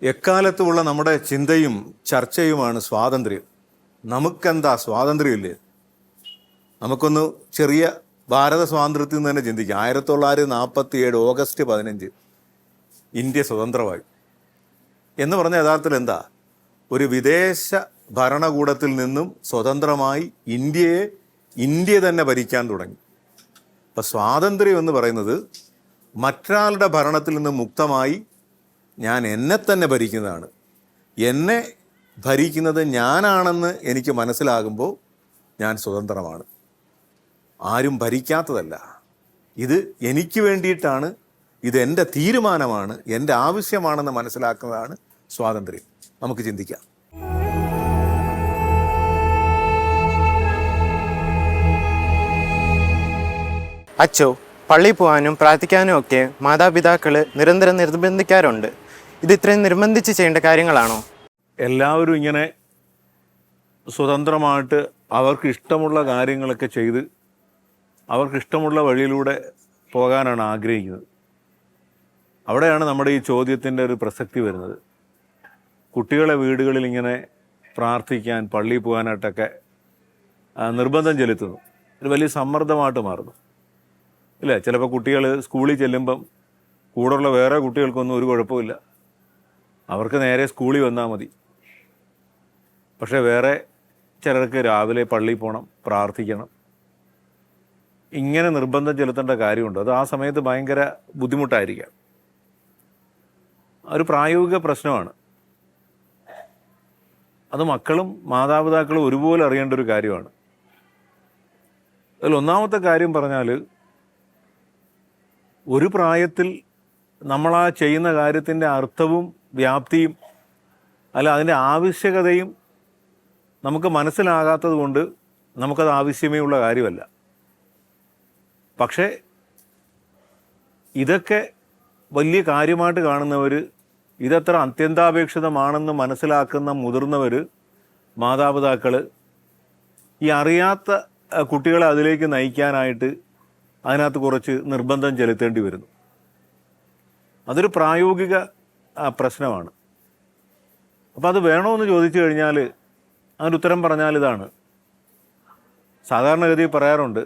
എക്കാലത്തുമുള്ള നമ്മുടെ ചിന്തയും ചർച്ചയുമാണ് സ്വാതന്ത്ര്യം. നമുക്കെന്താ സ്വാതന്ത്ര്യമില്ലേ? നമുക്കൊന്ന് ചെറിയ ഭാരത സ്വാതന്ത്ര്യത്തിൽ നിന്ന് തന്നെ ചിന്തിക്കാം. 1947 ഓഗസ്റ്റ് 15 ഇന്ത്യ സ്വതന്ത്രമായി എന്ന് പറഞ്ഞ യഥാർത്ഥത്തിൽ എന്താ? ഒരു വിദേശ ഭരണകൂടത്തിൽ നിന്നും സ്വതന്ത്രമായി ഇന്ത്യ തന്നെ ഭരിക്കാൻ തുടങ്ങി. അപ്പം സ്വാതന്ത്ര്യം എന്ന് പറയുന്നത് മറ്റൊരാളുടെ ഭരണത്തിൽ നിന്ന് മുക്തമായി ഞാൻ എന്നെ തന്നെ ഭരിക്കുന്നതാണ്. എന്നെ ഭരിക്കുന്നത് ഞാനാണെന്ന് എനിക്ക് മനസ്സിലാകുമ്പോൾ ഞാൻ സ്വതന്ത്രമാണ്. ആരും ഭരിക്കാത്തതല്ല. ഇത് എനിക്ക് വേണ്ടിയിട്ടാണ്, ഇത് എൻ്റെ തീരുമാനമാണ്, എൻ്റെ ആവശ്യമാണെന്ന് മനസ്സിലാക്കുന്നതാണ് സ്വാതന്ത്ര്യം. നമുക്ക് ചിന്തിക്കാം. അച്ചോ, പള്ളിയിൽ പോകാനും പ്രാർത്ഥിക്കാനും ഒക്കെ മാതാപിതാക്കൾ നിരന്തരം നിർബന്ധിക്കാറുണ്ട്. ഇത് ഇത്രയും നിർബന്ധിച്ച് ചെയ്യേണ്ട കാര്യങ്ങളാണോ? എല്ലാവരും ഇങ്ങനെ സ്വതന്ത്രമായിട്ട് അവർക്ക് ഇഷ്ടമുള്ള കാര്യങ്ങളൊക്കെ ചെയ്ത് അവർക്കിഷ്ടമുള്ള വഴിയിലൂടെ പോകാനാണ് ആഗ്രഹിക്കുന്നത്. അവിടെയാണ് നമ്മുടെ ഈ ചോദ്യത്തിൻ്റെ ഒരു പ്രസക്തി വരുന്നത്. കുട്ടികളെ വീടുകളിൽ ഇങ്ങനെ പ്രാർത്ഥിക്കാൻ, പള്ളിയിൽ പോകാനായിട്ടൊക്കെ നിർബന്ധം ചെലുത്തുന്നു. ഒരു വലിയ സമ്മർദ്ദമായിട്ട് മാറുന്നു, ഇല്ലേ? ചിലപ്പോൾ കുട്ടികൾ സ്കൂളിൽ ചെല്ലുമ്പം കൂടെയുള്ള വേറെ കുട്ടികൾക്കൊന്നും ഒരു കുഴപ്പമില്ല, അവർക്ക് നേരെ സ്കൂളിൽ വന്നാൽ മതി. പക്ഷേ വേറെ ചിലർക്ക് രാവിലെ പള്ളിയിൽ പോകണം, പ്രാർത്ഥിക്കണം. ഇങ്ങനെ നിർബന്ധം ചെലുത്തേണ്ട കാര്യമുണ്ട്. അത് ആ സമയത്ത് ഭയങ്കര ബുദ്ധിമുട്ടായിരിക്കാം. ഒരു പ്രായോഗിക പ്രശ്നമാണ്. അത് മക്കളും മാതാപിതാക്കളും ഒരുപോലെ അറിയേണ്ട ഒരു കാര്യമാണ്. അതിൽ ഒന്നാമത്തെ കാര്യം പറഞ്ഞാൽ, ഒരു പ്രായത്തിൽ നമ്മൾ ആ ചെയ്യുന്ന കാര്യത്തിൻ്റെ അർത്ഥവും വ്യാപ്തിയും അതിൻ്റെ ആവശ്യകതയും നമുക്ക് മനസ്സിലാകാത്തത് കൊണ്ട് നമുക്കത് ആവശ്യമേ ഉള്ള കാര്യമല്ല. പക്ഷേ ഇതൊക്കെ വലിയ കാര്യമായിട്ട് കാണുന്നവർ, ഇതത്ര അത്യന്താപേക്ഷിതമാണെന്ന് മനസ്സിലാക്കുന്ന മുതിർന്നവർ, മാതാപിതാക്കൾ ഈ അറിയാത്ത കുട്ടികളെ അതിലേക്ക് നയിക്കാനായിട്ട് അതിനകത്ത് കുറച്ച് നിർബന്ധം ചെലുത്തേണ്ടി വരുന്നു. അതൊരു പ്രായോഗിക പ്രശ്നമാണ്. അപ്പോൾ അത് വേണമെന്ന് ചോദിച്ചു കഴിഞ്ഞാൽ അതിൻ്റെ ഉത്തരം പറഞ്ഞാൽ ഇതാണ്. സാധാരണഗതിയിൽ പറയാറുണ്ട്,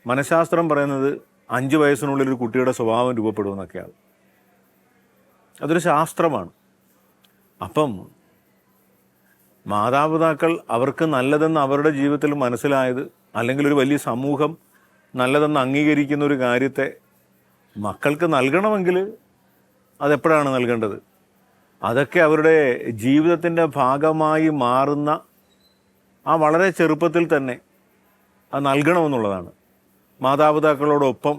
മനഃശാസ്ത്രം പറയുന്നത് 5 വയസ്സിനുള്ളിൽ ഒരു കുട്ടിയുടെ സ്വഭാവം രൂപപ്പെടുമെന്നൊക്കെയാണ്. അതൊരു ശാസ്ത്രമാണ്. അപ്പം മാതാപിതാക്കൾ അവർക്ക് നല്ലതെന്ന് അവരുടെ ജീവിതത്തിൽ മനസ്സിലായത്, അല്ലെങ്കിൽ ഒരു വലിയ സമൂഹം നല്ലതെന്ന് അംഗീകരിക്കുന്ന ഒരു കാര്യത്തെ മക്കൾക്ക് നൽകണമെങ്കിൽ അതെപ്പോഴാണ് നൽകേണ്ടത്? അതൊക്കെ അവരുടെ ജീവിതത്തിൻ്റെ ഭാഗമായി മാറുന്ന ആ വളരെ ചെറുപ്പത്തിൽ തന്നെ അത് നൽകണമെന്നുള്ളതാണ്. മാതാപിതാക്കളോടൊപ്പം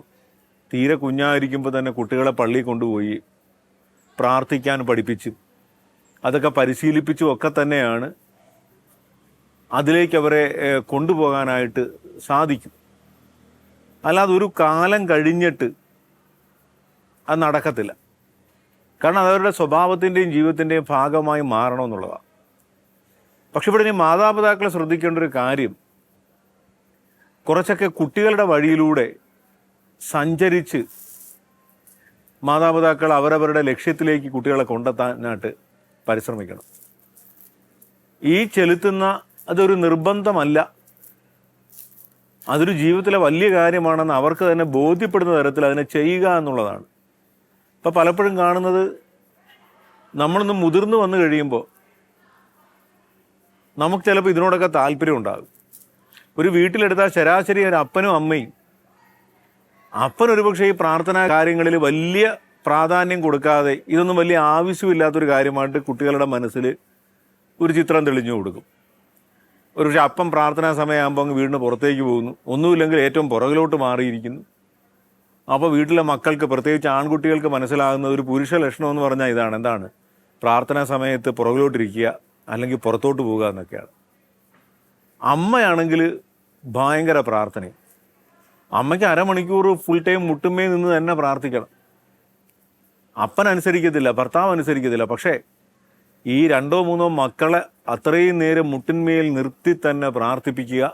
തീരെ കുഞ്ഞായിരിക്കുമ്പോൾ തന്നെ കുട്ടികളെ പള്ളിയിൽ കൊണ്ടുപോയി പ്രാർത്ഥിക്കാൻ പഠിപ്പിച്ചു, അതൊക്കെ പരിശീലിപ്പിച്ചും ഒക്കെ തന്നെയാണ് അതിലേക്ക് അവരെ കൊണ്ടുപോകാനായിട്ട് സാധിക്കും. അല്ലാതെ ഒരു കാലം കഴിഞ്ഞിട്ട് അത് നടക്കത്തില്ല. കാരണം അതവരുടെ സ്വഭാവത്തിൻ്റെയും ജീവിതത്തിൻ്റെയും ഭാഗമായി മാറണമെന്നുള്ളതാണ്. പക്ഷെ ഇവിടെ ഇനി മാതാപിതാക്കളെ ശ്രദ്ധിക്കേണ്ട ഒരു കാര്യം, കുറച്ചൊക്കെ കുട്ടികളുടെ വഴിയിലൂടെ സഞ്ചരിച്ച് മാതാപിതാക്കൾ അവരവരുടെ ലക്ഷ്യത്തിലേക്ക് കുട്ടികളെ കൊണ്ടെത്താനായിട്ട് പരിശ്രമിക്കണം. ഈ ചെലുത്തുന്ന അതൊരു നിർബന്ധമല്ല, അതൊരു ജീവിതത്തിലെ വലിയ കാര്യമാണെന്ന് അവർക്ക് തന്നെ ബോധ്യപ്പെടുന്ന തരത്തിൽ അതിനെ ചെയ്യുക എന്നുള്ളതാണ്. ഇപ്പോൾ പലപ്പോഴും കാണുന്നത്, നമ്മളൊന്ന് മുതിർന്നു വന്നു കഴിയുമ്പോൾ നമുക്ക് ചിലപ്പോൾ ഇതിനോടൊക്കെ താല്പര്യം ഉണ്ടാകും. ഒരു വീട്ടിലെടുത്താൽ ശരാശരി ഒരു അപ്പനും അമ്മയും, അപ്പൻ ഒരുപക്ഷെ ഈ പ്രാർത്ഥനാ കാര്യങ്ങളിൽ വലിയ പ്രാധാന്യം കൊടുക്കാതെ ഇതൊന്നും വലിയ ആവശ്യമില്ലാത്തൊരു കാര്യമായിട്ട് കുട്ടികളുടെ മനസ്സിൽ ഒരു ചിത്രം തെളിഞ്ഞു കൊടുക്കും. ഒരുപക്ഷെ അപ്പം പ്രാർത്ഥനാ സമയമാകുമ്പോൾ അങ്ങ് വീടിന് പുറത്തേക്ക് പോകുന്നു, ഒന്നുമില്ലെങ്കിൽ ഏറ്റവും പുറകിലോട്ട് മാറിയിരിക്കുന്നു. അപ്പോൾ വീട്ടിലെ മക്കൾക്ക്, പ്രത്യേകിച്ച് ആൺകുട്ടികൾക്ക് മനസ്സിലാകുന്ന ഒരു പുരുഷ ലക്ഷണം എന്ന് പറഞ്ഞാൽ ഇതാണ്. എന്താണ്? പ്രാർത്ഥനാ സമയത്ത് പുറകിലോട്ടിരിക്കുക, അല്ലെങ്കിൽ പുറത്തോട്ട് പോകുക എന്നൊക്കെയാണ്. അമ്മയാണെങ്കിൽ ഭയങ്കര പ്രാർത്ഥനയും. അമ്മയ്ക്ക് അരമണിക്കൂർ ഫുൾ ടൈം മുട്ടുമേ നിന്ന് തന്നെ പ്രാർത്ഥിക്കണം. അപ്പൻ അനുസരിക്കത്തില്ല, ഭർത്താവ് അനുസരിക്കത്തില്ല. പക്ഷേ ഈ 2-3 മക്കളെ അത്രയും നേരം മുട്ടിന്മേൽ നിർത്തി തന്നെ പ്രാർത്ഥിപ്പിക്കുക.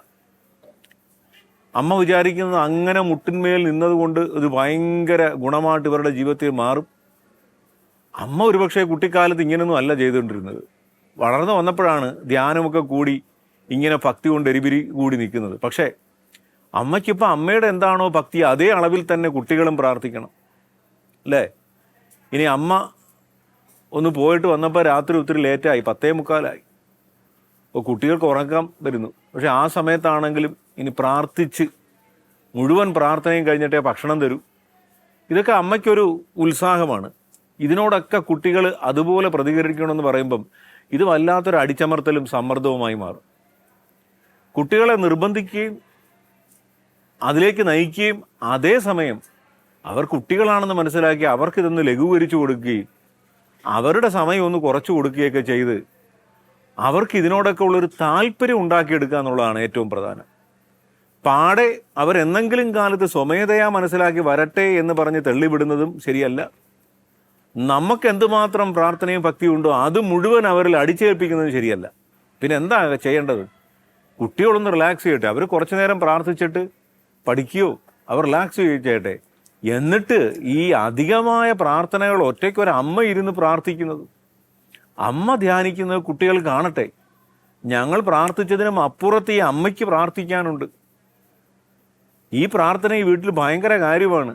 അമ്മ വിചാരിക്കുന്നത് അങ്ങനെ മുട്ടിന്മേൽ നിന്നതുകൊണ്ട് ഒരു ഭയങ്കര ഗുണമായിട്ട് ഇവരുടെ ജീവിതത്തിൽ മാറും. അമ്മ ഒരുപക്ഷെ കുട്ടിക്കാലത്ത് ഇങ്ങനെയൊന്നും അല്ല ചെയ്തുകൊണ്ടിരുന്നത്. വളർന്നു വന്നപ്പോഴാണ് ധ്യാനമൊക്കെ കൂടി ഇങ്ങനെ ഭക്തി കൊണ്ട് എരിപിരി കൂടി നിൽക്കുന്നത്. പക്ഷേ അമ്മയ്ക്കിപ്പോൾ അമ്മയുടെ എന്താണോ ഭക്തി അതേ അളവിൽ തന്നെ കുട്ടികളും പ്രാർത്ഥിക്കണം, അല്ലേ? ഇനി അമ്മ ഒന്ന് പോയിട്ട് വന്നപ്പോൾ രാത്രി ഒത്തിരി ലേറ്റായി, 10:45. അപ്പോൾ കുട്ടികൾക്ക് ഉറക്കം വരുന്നു. പക്ഷെ ആ സമയത്താണെങ്കിലും ഇനി പ്രാർത്ഥിച്ച് മുഴുവൻ പ്രാർത്ഥനയും കഴിഞ്ഞിട്ടേ ഭക്ഷണം തരൂ. ഇതൊക്കെ അമ്മയ്ക്കൊരു ഉത്സാഹമാണ്. ഇതിനോടൊക്കെ കുട്ടികൾ അതുപോലെ പ്രതികരിക്കണമെന്ന് പറയുമ്പം ഇത് വല്ലാത്തൊരു അടിച്ചമർത്തലും സമ്മർദ്ദവുമായി മാറും. കുട്ടികളെ നിർബന്ധിക്കുകയും അതിലേക്ക് നയിക്കുകയും അതേസമയം അവർ കുട്ടികളാണെന്ന് മനസ്സിലാക്കി അവർക്കിതൊന്ന് ലഘൂകരിച്ചു കൊടുക്കുകയും അവരുടെ സമയം ഒന്ന് കുറച്ചു കൊടുക്കുകയൊക്കെ ചെയ്ത് അവർക്ക് ഇതിനോടൊക്കെ ഉള്ളൊരു താല്പര്യം ഉണ്ടാക്കിയെടുക്കുക എന്നുള്ളതാണ് ഏറ്റവും പ്രധാനം. പാടെ അവരെന്തെങ്കിലും കാലത്ത് സ്വമേധയാ മനസ്സിലാക്കി വരട്ടെ എന്ന് പറഞ്ഞ് തള്ളിവിടുന്നതും ശരിയല്ല. നമുക്ക് എന്തുമാത്രം പ്രാർത്ഥനയും ഭക്തിയും ഉണ്ടോ അത് മുഴുവൻ അവരിൽ അടിച്ചേൽപ്പിക്കുന്നതും ശരിയല്ല. പിന്നെ എന്താ ചെയ്യേണ്ടത്? കുട്ടികളൊന്ന് റിലാക്സ് ചെയ്യട്ടെ. അവർ കുറച്ചു നേരം പ്രാർത്ഥിച്ചിട്ട് പഠിക്കുകയോ അവർ റിലാക്സ് ചെയ്യട്ടെ. എന്നിട്ട് ഈ അധികമായ പ്രാർത്ഥനകൾ ഒറ്റയ്ക്ക് ഒരു അമ്മ ഇരുന്ന് പ്രാർത്ഥിക്കുന്നത്, അമ്മ ധ്യാനിക്കുന്നത് കുട്ടികൾ കാണട്ടെ. ഞങ്ങൾ പ്രാർത്ഥിച്ചതിനും അപ്പുറത്ത് ഈ അമ്മയ്ക്ക് പ്രാർത്ഥിക്കാനുണ്ട്. ഈ പ്രാർത്ഥന ഈ വീട്ടിൽ ഭയങ്കര കാര്യമാണ്.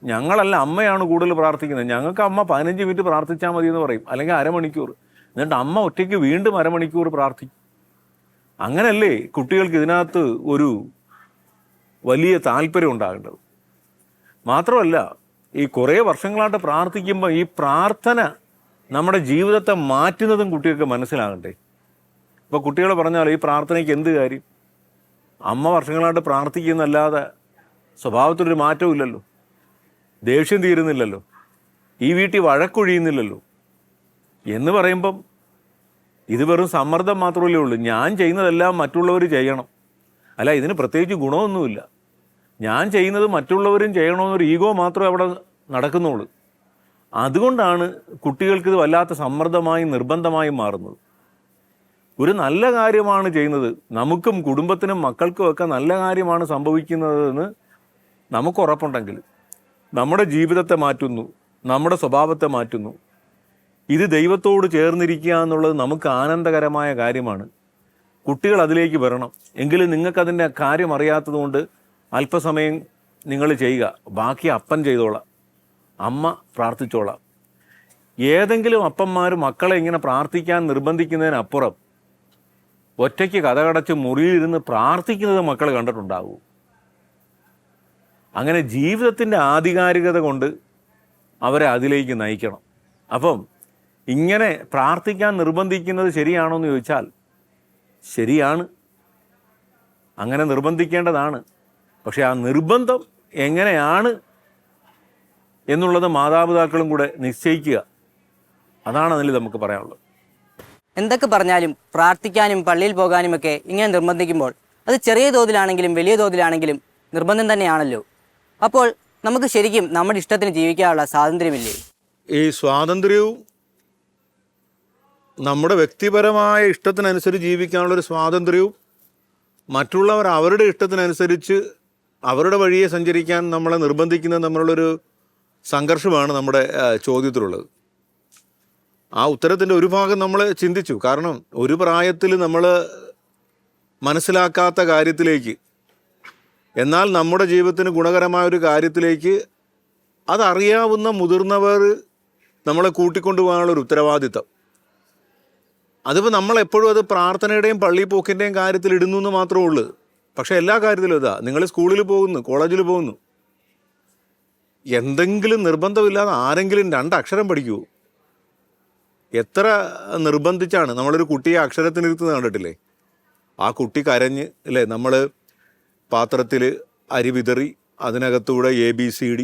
ഞങ്ങളല്ല, അമ്മയാണ് കൂടുതൽ പ്രാർത്ഥിക്കുന്നത്. ഞങ്ങൾക്ക് അമ്മ 15 മിനിറ്റ് പ്രാർത്ഥിച്ചാൽ മതി എന്ന് പറയും, അല്ലെങ്കിൽ അരമണിക്കൂർ. എന്നിട്ട് അമ്മ ഒറ്റയ്ക്ക് വീണ്ടും അരമണിക്കൂർ പ്രാർത്ഥിക്കും. അങ്ങനല്ലേ കുട്ടികൾക്ക് ഇതിനകത്ത് ഒരു വലിയ താല്പര്യം ഉണ്ടാകേണ്ടത്. മാത്രമല്ല, ഈ കുറേ വർഷങ്ങളായിട്ട് പ്രാർത്ഥിക്കുമ്പോൾ ഈ പ്രാർത്ഥന നമ്മുടെ ജീവിതത്തെ മാറ്റുന്നതും കുട്ടികൾക്ക് മനസ്സിലാകണ്ടേ. ഇപ്പോൾ കുട്ടികൾ പറഞ്ഞാൽ ഈ പ്രാർത്ഥനയ്ക്ക് എന്ത് കാര്യം? അമ്മ വർഷങ്ങളായിട്ട് പ്രാർത്ഥിക്കുന്നല്ലാതെ സ്വഭാവത്തിലൊരു മാറ്റവും ഇല്ലല്ലോ, ദേഷ്യം തീരുന്നില്ലല്ലോ, ഈ വീട്ടിൽ വഴക്കൊഴിയുന്നില്ലല്ലോ എന്ന് പറയുമ്പം ഇത് വെറും സമ്മർദ്ദം മാത്രമല്ലേ ഉള്ളൂ. ഞാൻ ചെയ്യുന്നതെല്ലാം മറ്റുള്ളവർ ചെയ്യണം, അല്ല ഇതിന് പ്രത്യേകിച്ച് ഗുണമൊന്നുമില്ല. ഞാൻ ചെയ്യുന്നത് മറ്റുള്ളവരും ചെയ്യണമെന്നൊരു ഈഗോ മാത്രമേ അവിടെ നടക്കുന്നുള്ളൂ. അതുകൊണ്ടാണ് കുട്ടികൾക്കിത് വല്ലാത്ത സമ്മർദ്ദമായും നിർബന്ധമായും മാറുന്നത്. ഒരു നല്ല കാര്യമാണ് ചെയ്യുന്നത്, നമുക്കും കുടുംബത്തിനും മക്കൾക്കും ഒക്കെ നല്ല കാര്യമാണ് സംഭവിക്കുന്നതെന്ന് നമുക്ക് ഉറപ്പുണ്ടെങ്കിൽ നമ്മുടെ ജീവിതത്തെ മാറ്റുന്നു, നമ്മുടെ സ്വഭാവത്തെ മാറ്റുന്നു. ഇത് ദൈവത്തോട് ചേർന്നിരിക്കുക എന്നുള്ളത് നമുക്ക് ആനന്ദകരമായ കാര്യമാണ്. കുട്ടികൾ അതിലേക്ക് വരണം. എങ്കിലും നിങ്ങൾക്കതിൻ്റെ കാര്യം അറിയാത്തതുകൊണ്ട് അല്പസമയം നിങ്ങൾ ചെയ്യുക, ബാക്കി അപ്പൻ ചെയ്തോളാം, അമ്മ പ്രാർത്ഥിച്ചോളാം. ഏതെങ്കിലും അപ്പന്മാർ മക്കളെ ഇങ്ങനെ പ്രാർത്ഥിക്കാൻ നിർബന്ധിക്കുന്നതിനപ്പുറം ഒറ്റയ്ക്ക് കഥകടച്ച് മുറിയിലിരുന്ന് പ്രാർത്ഥിക്കുന്നത് മക്കൾ കണ്ടിട്ടുണ്ടാകൂ. അങ്ങനെ ജീവിതത്തിൻ്റെ ആധികാരികത കൊണ്ട് അവരെ അതിലേക്ക് നയിക്കണം. അപ്പം ഇങ്ങനെ പ്രാർത്ഥിക്കാൻ നിർബന്ധിക്കുന്നത് ശരിയാണോ എന്ന് ചോദിച്ചാൽ ശരിയാണ്, അങ്ങനെ നിർബന്ധിക്കേണ്ടതാണ്. പക്ഷെ ആ നിർബന്ധം എങ്ങനെയാണ് എന്നുള്ളത് മാതാപിതാക്കളും കൂടെ നിശ്ചയിക്കുക. അതാണ് അതിൽ നമുക്ക് പറയാനുള്ളത്. എന്തൊക്കെ പറഞ്ഞാലും പ്രാർത്ഥിക്കാനും പള്ളിയിൽ പോകാനുമൊക്കെ ഇങ്ങനെ നിർബന്ധിക്കുമ്പോൾ അത് ചെറിയ തോതിലാണെങ്കിലും വലിയ തോതിലാണെങ്കിലും നിർബന്ധം തന്നെയാണല്ലോ. അപ്പോൾ നമുക്ക് ശരിക്കും നമ്മുടെ ഇഷ്ടത്തിന് ജീവിക്കാനുള്ള സ്വാതന്ത്ര്യമില്ലേ? ഈ സ്വാതന്ത്ര്യവും നമ്മുടെ വ്യക്തിപരമായ ഇഷ്ടത്തിനനുസരിച്ച് ജീവിക്കാനുള്ളൊരു സ്വാതന്ത്ര്യവും മറ്റുള്ളവർ അവരുടെ ഇഷ്ടത്തിനനുസരിച്ച് അവരുടെ വഴിയെ സഞ്ചരിക്കാൻ നമ്മളെ നിർബന്ധിക്കുന്നത് തമ്മിലുള്ളൊരു സംഘർഷമാണ് നമ്മുടെ ചോദ്യത്തിലുള്ളത്. ആ ഉത്തരത്തിൻ്റെ ഒരു ഭാഗം നമ്മൾ ചിന്തിച്ചു. കാരണം ഒരു പ്രായത്തിൽ നമ്മൾ മനസ്സിലാക്കാത്ത കാര്യത്തിലേക്ക്, എന്നാൽ നമ്മുടെ ജീവിതത്തിന് ഗുണകരമായ ഒരു കാര്യത്തിലേക്ക് അതറിയാവുന്ന മുതിർന്നവർ നമ്മളെ കൂട്ടിക്കൊണ്ടുപോകാനുള്ളൊരു ഉത്തരവാദിത്തം. അതിപ്പോൾ നമ്മളെപ്പോഴും അത് പ്രാർത്ഥനയുടെയും പള്ളി പോക്കിൻ്റെയും കാര്യത്തിൽ ഇടുന്നു എന്ന് മാത്രമേ ഉള്ളൂ. പക്ഷേ എല്ലാ കാര്യത്തിലും ഇതാ, നിങ്ങൾ സ്കൂളിൽ പോകുന്നു, കോളേജിൽ പോകുന്നു, എന്തെങ്കിലും നിർബന്ധമില്ലാതെ ആരെങ്കിലും 2 അക്ഷരം പഠിക്കുമോ? എത്ര നിർബന്ധിച്ചാണ് നമ്മളൊരു കുട്ടിയെ അക്ഷരത്തിനിരുത്തുന്നത് കണ്ടിട്ടില്ലേ? ആ കുട്ടി കരഞ്ഞ് അല്ലേ, നമ്മൾ പാത്രത്തിൽ അരി വിതറി അതിനകത്തൂടെ ABCD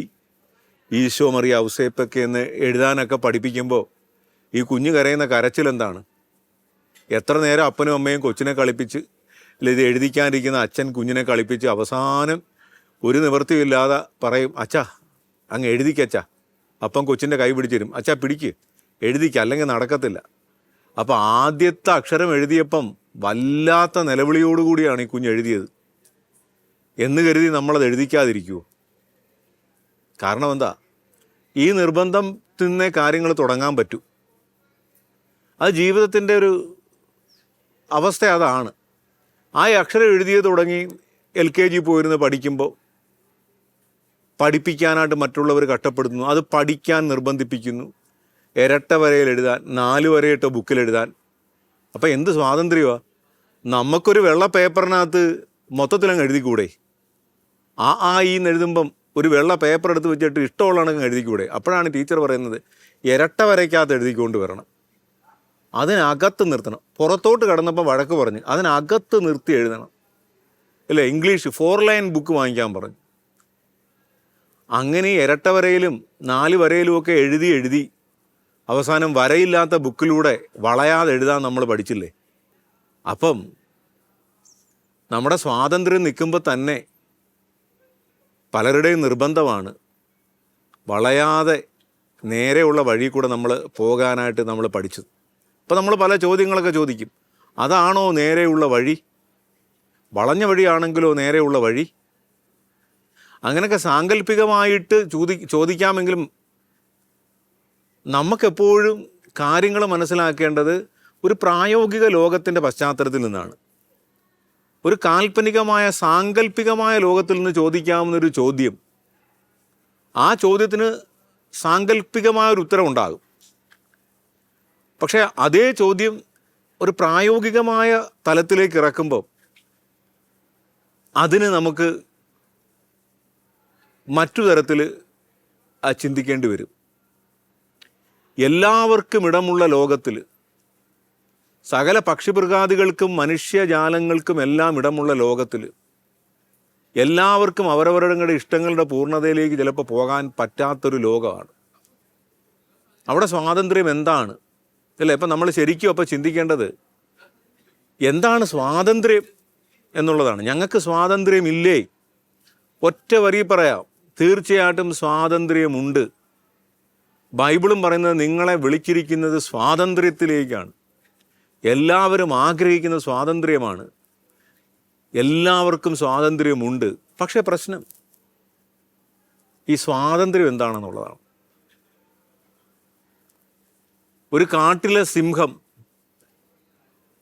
ഈശോ മറിയ ഔസേപ്പൊക്കെ എന്ന് എഴുതാനൊക്കെ പഠിപ്പിക്കുമ്പോൾ ഈ കുഞ്ഞ് കരയുന്ന കരച്ചിലെന്താണ്? എത്ര നേരം അപ്പനും അമ്മയും കൊച്ചിനെ കളിപ്പിച്ച്, അല്ലെ ഇത് എഴുതിക്കാനിരിക്കുന്ന അച്ഛൻ കുഞ്ഞിനെ കളിപ്പിച്ച് അവസാനം ഒരു നിവൃത്തിയില്ലാതെ പറയും, അച്ഛാ അങ്ങ് എഴുതിക്കച്ചാ. അപ്പം കൊച്ചിൻ്റെ കൈ പിടിച്ചിരും, അച്ഛാ പിടിക്ക് എഴുതിക്ക, അല്ലെങ്കിൽ നടക്കത്തില്ല. അപ്പോൾ ആദ്യത്തെ അക്ഷരം എഴുതിയപ്പം വല്ലാത്ത നിലവിളിയോടുകൂടിയാണ് ഈ കുഞ്ഞ് എഴുതിയത് എന്ന് കരുതി നമ്മളത് എഴുതിക്കാതിരിക്കുമോ? കാരണം എന്താ? ഈ നിർബന്ധത്തിൽ നിന്നേ കാര്യങ്ങൾ തുടങ്ങാൻ പറ്റൂ. അത് ജീവിതത്തിൻ്റെ ഒരു അവസ്ഥ അതാണ്. ആ അക്ഷരം എഴുതിയത് തുടങ്ങി LKG പോയിരുന്ന് പഠിക്കുമ്പോൾ പഠിപ്പിക്കാനായിട്ട് മറ്റുള്ളവർ കഷ്ടപ്പെടുന്നു, അത് പഠിക്കാൻ നിർബന്ധിപ്പിക്കുന്നു, ഇരട്ട വരയിൽ എഴുതാൻ, 4 വരയിട്ട ബുക്കിൽ എഴുതാൻ. അപ്പം എന്ത് സ്വാതന്ത്ര്യമാണ്? നമുക്കൊരു വെള്ള പേപ്പറിനകത്ത് മൊത്തത്തിലങ്ങ് എഴുതിക്കൂടെ? ഈ എഴുതുമ്പം ഒരു വെള്ള പേപ്പർ എടുത്ത് വെച്ചിട്ട് ഇഷ്ടമുള്ളതാണെങ്കിൽ എഴുതിക്കൂടെ? അപ്പോഴാണ് ടീച്ചർ പറയുന്നത് ഇരട്ട വരയ്ക്കകത്ത് എഴുതിക്കൊണ്ട് വരണം, അതിനകത്ത് നിർത്തണം. പുറത്തോട്ട് കടന്നപ്പോൾ വഴക്ക് പറഞ്ഞ് അതിനകത്ത് നിർത്തി എഴുതണം, അല്ലേ? ഇംഗ്ലീഷ് 4 ലൈൻ ബുക്ക് വാങ്ങിക്കാൻ പറഞ്ഞു. അങ്ങനെ ഇരട്ട വരയിലും 4 വരയിലുമൊക്കെ എഴുതി അവസാനം വരയില്ലാത്ത ബുക്കിലൂടെ വളയാതെ എഴുതാൻ നമ്മൾ പഠിച്ചില്ലേ? അപ്പം നമ്മുടെ സ്വാതന്ത്ര്യം നിൽക്കുമ്പോൾ തന്നെ പലരുടെയും നിർബന്ധമാണ് വളയാതെ നേരെയുള്ള വഴി കൂടെ നമ്മൾ പോകാനായിട്ട് നമ്മൾ പഠിച്ചത്. അപ്പോൾ നമ്മൾ പല ചോദ്യങ്ങളൊക്കെ ചോദിക്കും. അതാണോ നേരെയുള്ള വഴി? വളഞ്ഞ വഴിയാണെങ്കിലോ നേരെയുള്ള വഴി? അങ്ങനെയൊക്കെ സാങ്കല്പികമായിട്ട് ചോദിക്കാമെങ്കിലും നമുക്കെപ്പോഴും കാര്യങ്ങൾ മനസ്സിലാക്കേണ്ടത് ഒരു പ്രായോഗിക ലോകത്തിൻ്റെ പശ്ചാത്തലത്തിൽ നിന്നാണ്. ഒരു കാൽപ്പനികമായ സാങ്കല്പികമായ ലോകത്തിൽ നിന്ന് ചോദിക്കാവുന്നൊരു ചോദ്യം, ആ ചോദ്യത്തിന് സാങ്കല്പികമായൊരു ഉത്തരം ഉണ്ടാകും. പക്ഷേ അതേ ചോദ്യം ഒരു പ്രായോഗികമായ തലത്തിലേക്ക് ഇറക്കുമ്പോൾ അതിന് നമുക്ക് മറ്റു തരത്തിൽ ചിന്തിക്കേണ്ടി വരും. എല്ലാവർക്കും ഇടമുള്ള ലോകത്തിൽ, സകല പക്ഷിമൃഗാദികൾക്കും മനുഷ്യജാലങ്ങൾക്കും എല്ലാം ഇടമുള്ള ലോകത്തിൽ, എല്ലാവർക്കും അവരവരുടെ ഇഷ്ടങ്ങളുടെ പൂർണ്ണതയിലേക്ക് ചിലപ്പോൾ പോകാൻ പറ്റാത്തൊരു ലോകമാണ്. അവിടെ സ്വാതന്ത്ര്യം എന്താണ്, അല്ലേ? ഇപ്പം നമ്മൾ ശരിക്കും അപ്പോൾ ചിന്തിക്കേണ്ടത് എന്താണ് സ്വാതന്ത്ര്യം എന്നുള്ളതാണ്. ഞങ്ങൾക്ക് സ്വാതന്ത്ര്യമില്ലേ? ഒറ്റ വരി പറയാം, തീർച്ചയായിട്ടും സ്വാതന്ത്ര്യമുണ്ട്. ബൈബിളും പറയുന്നത് നിങ്ങളെ വിളിച്ചിരിക്കുന്നത് സ്വാതന്ത്ര്യത്തിലേക്കാണ്. എല്ലാവരും ആഗ്രഹിക്കുന്ന സ്വാതന്ത്ര്യമാണ്. എല്ലാവർക്കും സ്വാതന്ത്ര്യമുണ്ട്. പക്ഷേ പ്രശ്നം ഈ സ്വാതന്ത്ര്യം എന്താണെന്നുള്ളതാണ്. ഒരു കാട്ടിലെ സിംഹം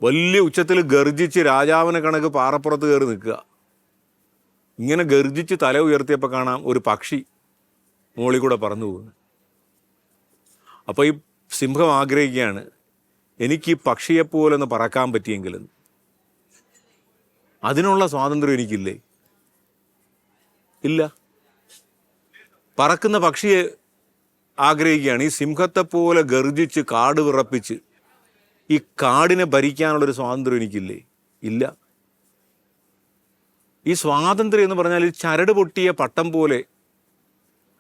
വലിയ ഉച്ചത്തിൽ ഗർജിച്ച് രാജാവിനെ കണക്ക് പാറപ്പുറത്ത് കയറി നിൽക്കുക. ഇങ്ങനെ ഗർജിച്ച് തല ഉയർത്തിയപ്പോൾ കാണാം ഒരു പക്ഷി മുകളിൽ കൂടെ പറന്നു പോകുന്നു. അപ്പോൾ ഈ സിംഹം ആഗ്രഹിക്കുകയാണ്, എനിക്ക് ഈ പക്ഷിയെപ്പോലൊന്ന് പറക്കാൻ പറ്റിയെങ്കിലും. അതിനുള്ള സ്വാതന്ത്ര്യം എനിക്കില്ലേ? ഇല്ല. പറക്കുന്ന പക്ഷിയെ ആഗ്രഹിക്കുകയാണ്, ഈ സിംഹത്തെപ്പോലെ ഗർജിച്ച് കാട് വിറപ്പിച്ച് ഈ കാടിനെ ഭരിക്കാനുള്ളൊരു സ്വാതന്ത്ര്യം എനിക്കില്ലേ? ഇല്ല. ഈ സ്വാതന്ത്ര്യം എന്ന് പറഞ്ഞാൽ ഈ ചരട് പൊട്ടിയ പട്ടം പോലെ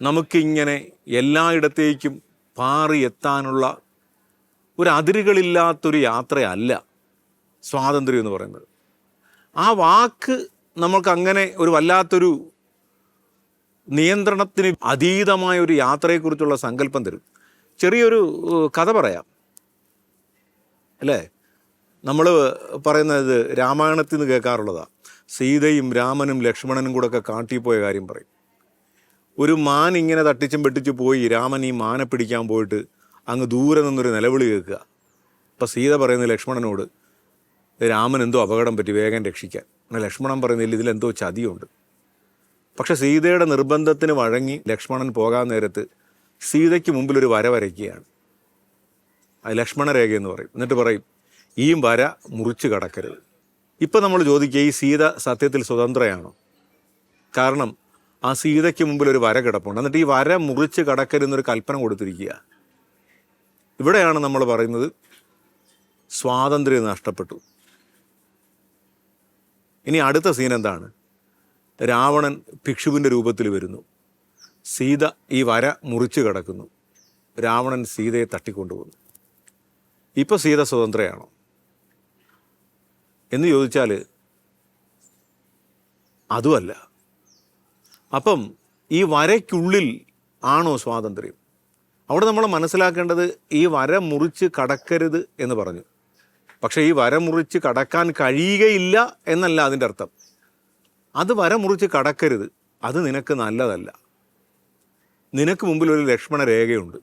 നമുക്കിങ്ങനെ എല്ലായിടത്തേക്കും പാറി എത്താനുള്ള ഒരു അതിരുകളില്ലാത്തൊരു യാത്രയല്ല സ്വാതന്ത്ര്യം എന്ന് പറയുന്നത്. ആ വാക്ക് നമുക്കങ്ങനെ ഒരു വല്ലാത്തൊരു നിയന്ത്രണത്തിന് അതീതമായ ഒരു യാത്രയെക്കുറിച്ചുള്ള സങ്കല്പം തരും. ചെറിയൊരു കഥ പറയാം, അല്ലേ? നമ്മൾ പറയുന്നത് രാമായണത്തിൽ നിന്ന് കേൾക്കാറുള്ളതാണ്. സീതയും രാമനും ലക്ഷ്മണനും കൂടെ ഒക്കെ കാട്ടിൽ പോയ കാര്യം പറയും. ഒരു മാൻ ഇങ്ങനെ തട്ടിച്ചും വെട്ടിച്ചു പോയി. രാമൻ ഈ മാനെ പിടിക്കാൻ പോയിട്ട് അങ്ങ് ദൂരെ നിന്നൊരു നിലവിളി കേൾക്കുക. അപ്പം സീത പറയുന്നത് ലക്ഷ്മണനോട്, രാമൻ എന്തോ അപകടം പറ്റി, വേഗം രക്ഷിക്കാൻ. എന്നാൽ ലക്ഷ്മണൻ പറയുന്നില്ല, ഇതിലെന്തോ ചതിയുണ്ട്. പക്ഷെ സീതയുടെ നിർബന്ധത്തിന് വഴങ്ങി ലക്ഷ്മണൻ പോകാൻ നേരത്ത് സീതയ്ക്ക് മുമ്പിൽ ഒരു വര വരയ്ക്കുകയാണ്. അത് ലക്ഷ്മണരേഖയെന്ന് പറയും. എന്നിട്ട് പറയും, ഈ വര മുറിച്ച് കടക്കരുത്. ഇപ്പം നമ്മൾ ചോദിക്കുക, ഈ സീത സത്യത്തിൽ സ്വതന്ത്രയാണോ? കാരണം ആ സീതയ്ക്ക് മുമ്പിൽ ഒരു വര കിടപ്പുണ്ട്. എന്നിട്ട് ഈ വര മുറിച്ച് കടക്കരുതെന്നൊരു കൽപ്പന കൊടുത്തിരിക്കുക. ഇവിടെയാണ് നമ്മൾ പറയുന്നത് സ്വാതന്ത്ര്യം നഷ്ടപ്പെട്ടു. ഇനി അടുത്ത സീൻ എന്താണ്? രാവണൻ ഭിക്ഷുവിൻ്റെ രൂപത്തിൽ വരുന്നു. സീത ഈ വര മുറിച്ച് കടക്കുന്നു. രാവണൻ സീതയെ തട്ടിക്കൊണ്ടുപോകുന്നു. ഇപ്പോൾ സീത സ്വതന്ത്രയാണോ എന്ന് ചോദിച്ചാൽ അതുമല്ല. അപ്പം ഈ വരയ്ക്കുള്ളിൽ ആണോ സ്വാതന്ത്ര്യം? അവിടെ നമ്മൾ മനസ്സിലാക്കേണ്ടത് ഈ വര മുറിച്ച് കടക്കരുത് എന്ന് പറഞ്ഞു. പക്ഷേ ഈ വര മുറിച്ച് കടക്കാൻ കഴിയുകയില്ല എന്നല്ല അതിൻ്റെ അർത്ഥം. അത് വര മുറിച്ച് കടക്കരുത്, അത് നിനക്ക് നല്ലതല്ല. നിനക്ക് മുമ്പിൽ ഒരു ലക്ഷ്മണ രേഖയുണ്ട്.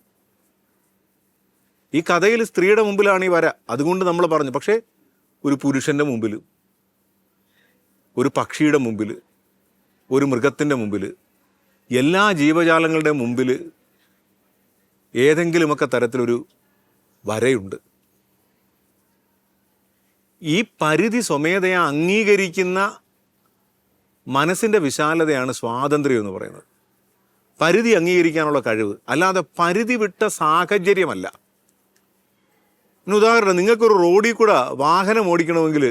ഈ കഥയിൽ സ്ത്രീയുടെ മുമ്പിലാണ് ഈ വര. അതുകൊണ്ട് നമ്മൾ പറഞ്ഞു. പക്ഷേ ഒരു പുരുഷൻ്റെ മുമ്പിൽ, ഒരു പക്ഷിയുടെ മുമ്പിൽ, ഒരു മൃഗത്തിൻ്റെ മുമ്പിൽ, എല്ലാ ജീവജാലങ്ങളുടെ മുമ്പിൽ ഏതെങ്കിലുമൊക്കെ തരത്തിലൊരു വരയുണ്ട്. ഈ പരിധി സ്വമേധയാ അംഗീകരിക്കുന്ന മനസ്സിൻ്റെ വിശാലതയാണ് സ്വാതന്ത്ര്യം എന്ന് പറയുന്നത്. പരിധി അംഗീകരിക്കാനുള്ള കഴിവ്, അല്ലാതെ പരിധി വിട്ട സാഹചര്യമല്ല. ഉദാഹരണം, നിങ്ങൾക്കൊരു റോഡിൽ കൂടെ വാഹനം ഓടിക്കണമെങ്കിൽ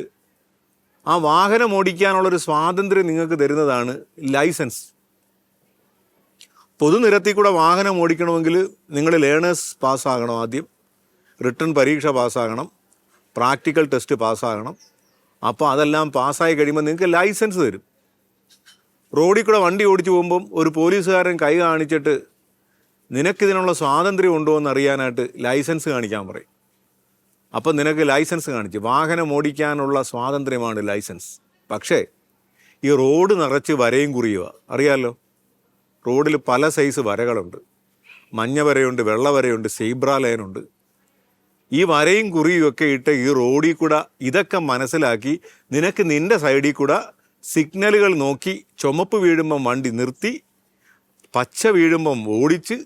ആ വാഹനം ഓടിക്കാനുള്ളൊരു സ്വാതന്ത്ര്യം നിങ്ങൾക്ക് തരുന്നതാണ് ലൈസൻസ്. പൊതുനിരത്തിൽ കൂടെ വാഹനം ഓടിക്കണമെങ്കിൽ നിങ്ങൾ ലേണേഴ്സ് പാസ്സാകണം, ആദ്യം റിട്ടൺ പരീക്ഷ പാസ്സാകണം, പ്രാക്ടിക്കൽ ടെസ്റ്റ് പാസ്സാകണം. അപ്പോൾ അതെല്ലാം പാസ്സായി കഴിയുമ്പോൾ നിങ്ങൾക്ക് ലൈസൻസ് തരും. റോഡിൽ കൂടെ വണ്ടി ഓടിച്ചു പോകുമ്പം ഒരു പോലീസുകാരൻ കൈ കാണിച്ചിട്ട് നിനക്കിതിനുള്ള സ്വാതന്ത്ര്യം ഉണ്ടോ എന്ന് അറിയാനായിട്ട് ലൈസൻസ് കാണിക്കാൻ പറയും. അപ്പം നിനക്ക് ലൈസൻസ് കാണിച്ച് വാഹനം ഓടിക്കാനുള്ള സ്വാതന്ത്ര്യമാണ് ലൈസൻസ്. പക്ഷേ ഈ റോഡ് നിറച്ച് വരയും കുറിയുക, അറിയാമല്ലോ. റോഡിൽ പല സൈസ് വരകളുണ്ട്. മഞ്ഞ വരയുണ്ട്, വെള്ള വരയുണ്ട്, സീബ്ര ലൈനുണ്ട്. ഈ വരയും കുറിയുമൊക്കെ ഇട്ട് ഈ റോഡിൽ കൂടെ ഇതൊക്കെ മനസ്സിലാക്കി നിനക്ക് നിൻ്റെ സൈഡിൽ കൂടെ സിഗ്നലുകൾ നോക്കി ചുമപ്പ് വീഴുമ്പം വണ്ടി നിർത്തി, പച്ച വീഴുമ്പം ഓടിച്ച്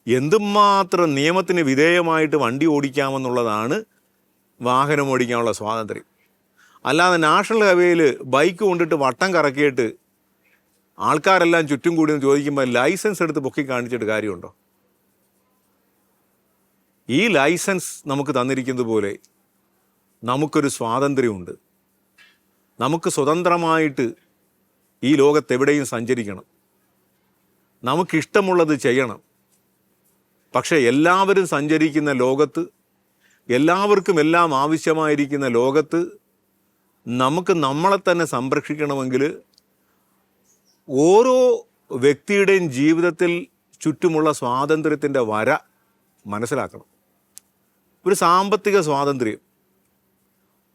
എന്തുമാത്രം നിയമത്തിന് വിധേയമായിട്ട് വണ്ടി ഓടിക്കാമെന്നുള്ളതാണ് വാഹനം ഓടിക്കാനുള്ള സ്വാതന്ത്ര്യം. അല്ലാതെ നാഷണൽ ഹൈവേയിൽ ബൈക്ക് കൊണ്ടിട്ട് വട്ടം കറക്കിയിട്ട് ആൾക്കാരെല്ലാം ചുറ്റും കൂടി എന്ന് ചോദിക്കുമ്പോൾ ലൈസൻസ് എടുത്ത് പൊക്കി കാണിച്ചിട്ട് കാര്യമുണ്ടോ? ഈ ലൈസൻസ് നമുക്ക് തന്നിരിക്കുന്നത് പോലെ നമുക്കൊരു സ്വാതന്ത്ര്യമുണ്ട്. നമുക്ക് സ്വതന്ത്രമായിട്ട് ഈ ലോകത്തെവിടെയും സഞ്ചരിക്കണം, നമുക്കിഷ്ടമുള്ളത് ചെയ്യണം. പക്ഷേ എല്ലാവരും സഞ്ചരിക്കുന്ന ലോകത്ത്, എല്ലാവർക്കും എല്ലാം ആവശ്യമായിരിക്കുന്ന ലോകത്ത് നമുക്ക് നമ്മളെ തന്നെ സംരക്ഷിക്കണമെങ്കിൽ ഓരോ വ്യക്തിയുടെയും ജീവിതത്തിൽ ചുറ്റുമുള്ള സ്വാതന്ത്ര്യത്തിൻ്റെ വര മനസ്സിലാക്കണം. ഒരു സാമ്പത്തിക സ്വാതന്ത്ര്യം,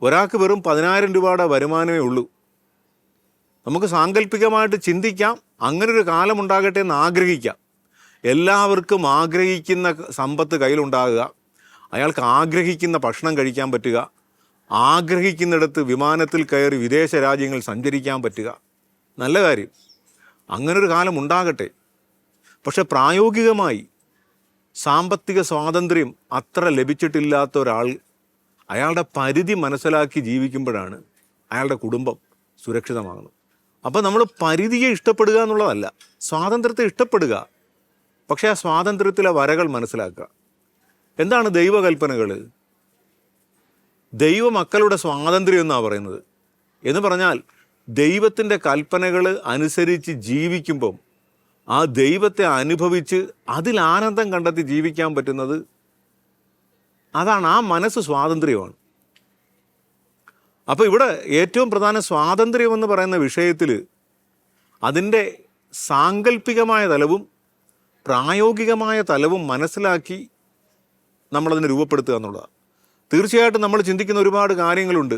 ഒരാൾക്ക് വെറും 10,000 രൂപയുടെ വരുമാനമേ ഉള്ളൂ. നമുക്ക് സാങ്കല്പികമായിട്ട് ചിന്തിക്കാം, അങ്ങനൊരു കാലമുണ്ടാകട്ടെ എന്ന് ആഗ്രഹിക്കാം. എല്ലാവർക്കും ആഗ്രഹിക്കുന്ന സമ്പത്ത് കയ്യിലുണ്ടാകുക, അയാൾക്ക് ആഗ്രഹിക്കുന്ന ഭക്ഷണം കഴിക്കാൻ പറ്റുക, ആഗ്രഹിക്കുന്നിടത്ത് വിമാനത്തിൽ കയറി വിദേശ രാജ്യങ്ങൾ സഞ്ചരിക്കാൻ പറ്റുക, നല്ല കാര്യം. അങ്ങനൊരു കാലം ഉണ്ടാകട്ടെ. പക്ഷെ പ്രായോഗികമായി സാമ്പത്തിക സ്വാതന്ത്ര്യം അത്ര ലഭിച്ചിട്ടില്ലാത്ത ഒരാൾ അയാളുടെ പരിധി മനസ്സിലാക്കി ജീവിക്കുമ്പോഴാണ് അയാളുടെ കുടുംബം സുരക്ഷിതമാകുന്നത്. അപ്പോൾ നമ്മൾ പരിധിയെ ഇഷ്ടപ്പെടുക എന്നുള്ളതല്ല, സ്വാതന്ത്ര്യത്തെ ഇഷ്ടപ്പെടുക. പക്ഷേ ആ സ്വാതന്ത്ര്യത്തിലെ വരകൾ മനസ്സിലാക്കുക. എന്താണ് ദൈവകൽപ്പനകൾ? ദൈവമക്കളുടെ സ്വാതന്ത്ര്യം എന്നാണ് പറയുന്നത്. എന്ന് പറഞ്ഞാൽ ദൈവത്തിൻ്റെ കൽപ്പനകൾ അനുസരിച്ച് ജീവിക്കുമ്പം ആ ദൈവത്തെ അനുഭവിച്ച് അതിൽ ആനന്ദം കണ്ടെത്തി ജീവിക്കാൻ പറ്റുന്നത്, അതാണ് ആ മനസ്സ് സ്വാതന്ത്ര്യമാണ്. അപ്പോൾ ഇവിടെ ഏറ്റവും പ്രധാന സ്വാതന്ത്ര്യം എന്ന് പറയുന്ന വിഷയത്തിൽ അതിൻ്റെ സാങ്കല്പികമായ തലവും പ്രായോഗികമായ തലവും മനസ്സിലാക്കി നമ്മളതിനെ രൂപപ്പെടുത്തുക എന്നുള്ളതാണ്. തീർച്ചയായിട്ടും നമ്മൾ ചിന്തിക്കുന്ന ഒരുപാട് കാര്യങ്ങളുണ്ട്.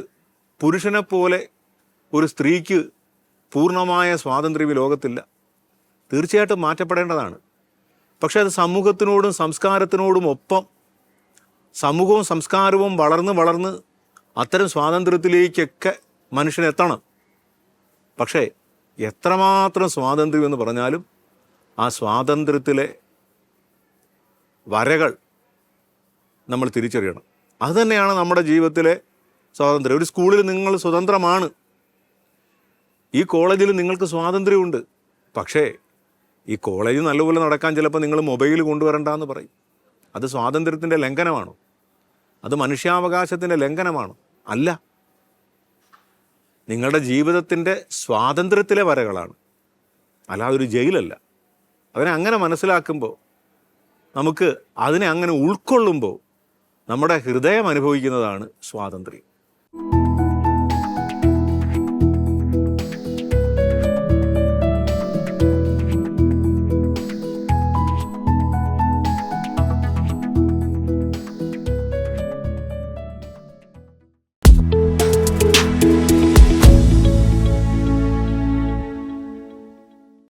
പുരുഷനെ പോലെ ഒരു സ്ത്രീക്ക് പൂർണ്ണമായ സ്വാതന്ത്ര്യം ഈ ലോകത്തില്ല. തീർച്ചയായിട്ടും മാറ്റപ്പെടേണ്ടതാണ്. പക്ഷേ അത് സമൂഹത്തിനോടും സംസ്കാരത്തിനോടും ഒപ്പം സമൂഹവും സംസ്കാരവും വളർന്ന് അത്തരം സ്വാതന്ത്ര്യത്തിലേക്കൊക്കെ മനുഷ്യനെത്തണം. പക്ഷേ എത്രമാത്രം സ്വാതന്ത്ര്യം എന്ന് പറഞ്ഞാലും ആ സ്വാതന്ത്ര്യത്തിലെ വരകൾ നമ്മൾ തിരിച്ചറിയണം. അതുതന്നെയാണ് നമ്മുടെ ജീവിതത്തിലെ സ്വാതന്ത്ര്യം. ഒരു സ്കൂളിൽ നിങ്ങൾ സ്വതന്ത്രമാണ്, ഈ കോളേജിൽ നിങ്ങൾക്ക് സ്വാതന്ത്ര്യമുണ്ട്. പക്ഷേ ഈ കോളേജ് നല്ലപോലെ നടക്കാൻ ചിലപ്പോൾ നിങ്ങൾ മൊബൈൽ കൊണ്ടുവരണ്ടെന്ന് പറയും. അത് സ്വാതന്ത്ര്യത്തിൻ്റെ ലംഘനമാണോ? അത് മനുഷ്യാവകാശത്തിൻ്റെ ലംഘനമാണോ? അല്ല, നിങ്ങളുടെ ജീവിതത്തിൻ്റെ സ്വാതന്ത്ര്യത്തിലെ വരകളാണ്, അല്ലാതെ ഒരു ജയിലല്ല. അതിനെ അങ്ങനെ മനസ്സിലാക്കുമ്പോൾ, നമുക്ക് അതിനെ അങ്ങനെ ഉൾക്കൊള്ളുമ്പോൾ നമ്മുടെ ഹൃദയം അനുഭവിക്കുന്നതാണ് സ്വാതന്ത്ര്യം.